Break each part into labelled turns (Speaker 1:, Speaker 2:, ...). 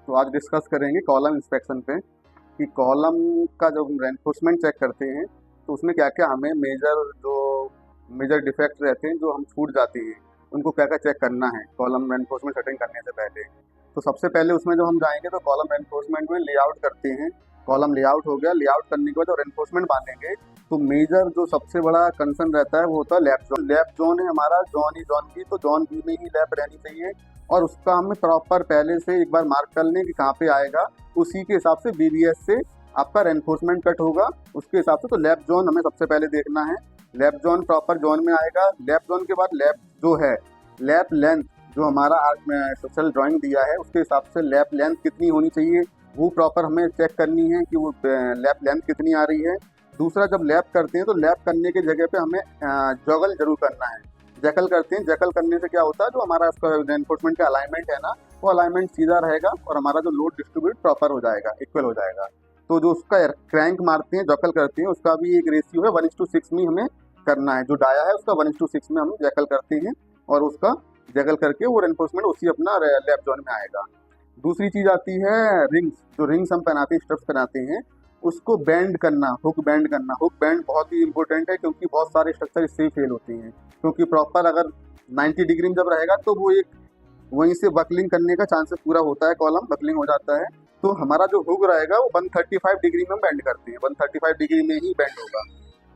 Speaker 1: तो आज डिस्कस करेंगे कॉलम इंस्पेक्शन पे कि कॉलम का जब हम रेनफोर्समेंट चेक करते हैं तो उसमें क्या क्या हमें मेजर डिफेक्ट्स रहते हैं जो हम छूट जाती हैं, उनको क्या क्या चेक करना है कॉलम रेनफोर्समेंट सेटिंग करने से पहले। तो सबसे पहले उसमें जो हम जाएंगे तो कॉलम रेनफोर्समेंट में लेआउट करते हैं। कॉलम लेआउट हो गया, लेआउट करने के बाद जो रेनफोर्समेंट बांधेंगे तो मेजर जो सबसे बड़ा कंसर्न रहता है वो होता है लैप जोन। लैप जोन है हमारा जॉन ई जॉन बी, तो जॉन बी में ही लैप रहनी चाहिए और उसका हमें प्रॉपर पहले से एक बार मार्क कर लें कि कहाँ पे आएगा, उसी के हिसाब से बीबीएस से आपका रेनफोर्समेंट कट होगा उसके हिसाब से। तो लैप जोन हमें सबसे पहले देखना है, लैप जोन प्रॉपर जोन में आएगा। लैप जोन के बाद लैप जो है लैप लेंथ जो हमारा स्ट्रक्चरल ड्राइंग दिया है उसके हिसाब से लैप लेंथ कितनी होनी चाहिए वो प्रॉपर हमें चेक करनी है कि वो लैप लेंथ कितनी आ रही है। दूसरा, जब लैप करते हैं तो लैप करने की जगह पे हमें जॉगल जरूर करना है। जैकल करते हैं, जैकल करने से क्या होता है जो हमारा रेनफोर्समेंट का अलाइनमेंट है ना, वो अलाइनमेंट सीधा रहेगा और हमारा जो लोड डिस्ट्रीब्यूट प्रॉपर हो जाएगा, इक्वल हो जाएगा। तो जो उसका क्रैंक मारते हैं, जैकल करते हैं, उसका भी एक रेशियो है 1:6 में हमें करना है। जो डाया है उसका 1:6 में हम जैकल करते हैं और उसका जैकल करके वो रेनफोर्समेंट उसी अपना लैप जोन में आएगा। दूसरी चीज आती है रिंग्स। जो रिंग्स हम पहनाते हैं, स्ट्रप्स पहनाते हैं, उसको बैंड करना, हुक बैंड करना। हुक बैंड बहुत ही इंपॉर्टेंट है क्योंकि बहुत सारे स्ट्रक्चर इससे ही फेल होते हैं, क्योंकि प्रॉपर अगर 90 डिग्री में जब रहेगा तो वो एक वहीं से बकलिंग करने का चांसेस पूरा होता है, कॉलम बकलिंग हो जाता है। तो हमारा जो हुक रहेगा वो 135 डिग्री में बैंड करते हैं, 135 डिग्री में ही बैंड होगा।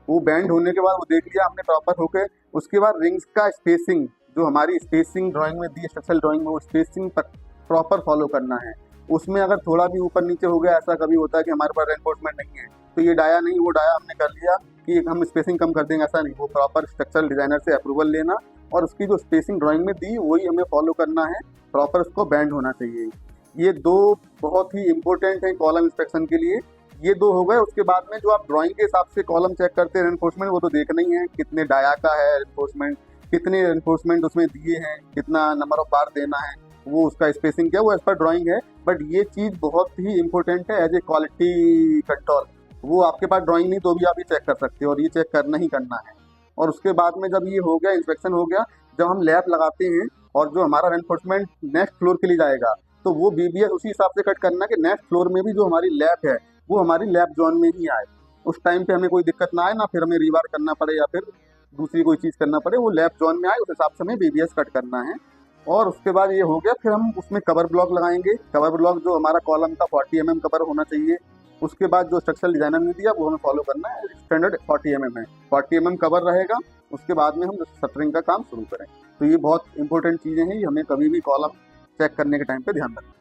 Speaker 1: वो बैंड होने के बाद वो देख लिया हमने प्रॉपर होके, उसके बाद रिंग्स का स्पेसिंग जो हमारी स्पेसिंग ड्राइंग में दी, स्ट्रक्चरल ड्राइंग में, वो स्पेसिंग प्रॉपर फॉलो करना है। उसमें अगर थोड़ा भी ऊपर नीचे हो गया, ऐसा कभी होता है कि हमारे पास रेनफोर्समेंट नहीं है तो ये डाया नहीं, वो डाया हमने कर लिया कि हम स्पेसिंग कम कर देंगे, ऐसा नहीं। वो प्रॉपर स्ट्रक्चरल डिजाइनर से अप्रूवल लेना और उसकी जो स्पेसिंग ड्राइंग में दी वही हमें फॉलो करना है, प्रॉपर उसको बैंड होना चाहिए। ये दो बहुत ही इंपॉर्टेंट हैं कॉलम इंस्पेक्शन के लिए। ये दो हो गए। उसके बाद में जो आप ड्राइंग के हिसाब से कॉलम चेक करते हैं रेनफोर्समेंट, वो तो देखना ही है कितने डाया का है रेनफोर्समेंट, कितने रेनफोर्समेंट उसमें दिए हैं, कितना नंबर ऑफ बार देना है, वो उसका स्पेसिंग क्या, वो एज पर ड्राइंग है। बट ये चीज़ बहुत ही इंपॉर्टेंट है एज ए क्वालिटी कंट्रोल। वो आपके पास ड्राइंग नहीं तो भी आप ये चेक कर सकते हो और ये चेक करना ही करना है। और उसके बाद में जब ये हो गया, इंस्पेक्शन हो गया, जब हम लैप लगाते हैं और जो हमारा रेनफोर्समेंट नेक्स्ट फ्लोर के लिए जाएगा तो वो बीबीएस उसी हिसाब से कट करना कि नेक्स्ट फ्लोर में भी जो हमारी लैप है वो हमारी लैप जोन में ही आए। उस टाइम पे हमें कोई दिक्कत ना आए, ना फिर हमें रीवार करना पड़े या फिर दूसरी कोई चीज़ करना पड़े, वो लैप जोन में आए, उस हिसाब से हमें बीबीएस कट करना है। और उसके बाद ये हो गया, फिर हम उसमें कवर ब्लॉक लगाएंगे। कवर ब्लॉक जो हमारा कॉलम का 40 mm कवर होना चाहिए। उसके बाद जो स्ट्रक्चरल डिजाइनर ने दिया वो हमें फॉलो करना है, स्टैंडर्ड 40 mm है, 40 mm कवर रहेगा। उसके बाद में हम शटरिंग का काम शुरू करें। तो ये बहुत इंपॉर्टेंट चीज़ें हैं, ये हमें कभी भी कॉलम चेक करने के टाइम पे ध्यान रखना है।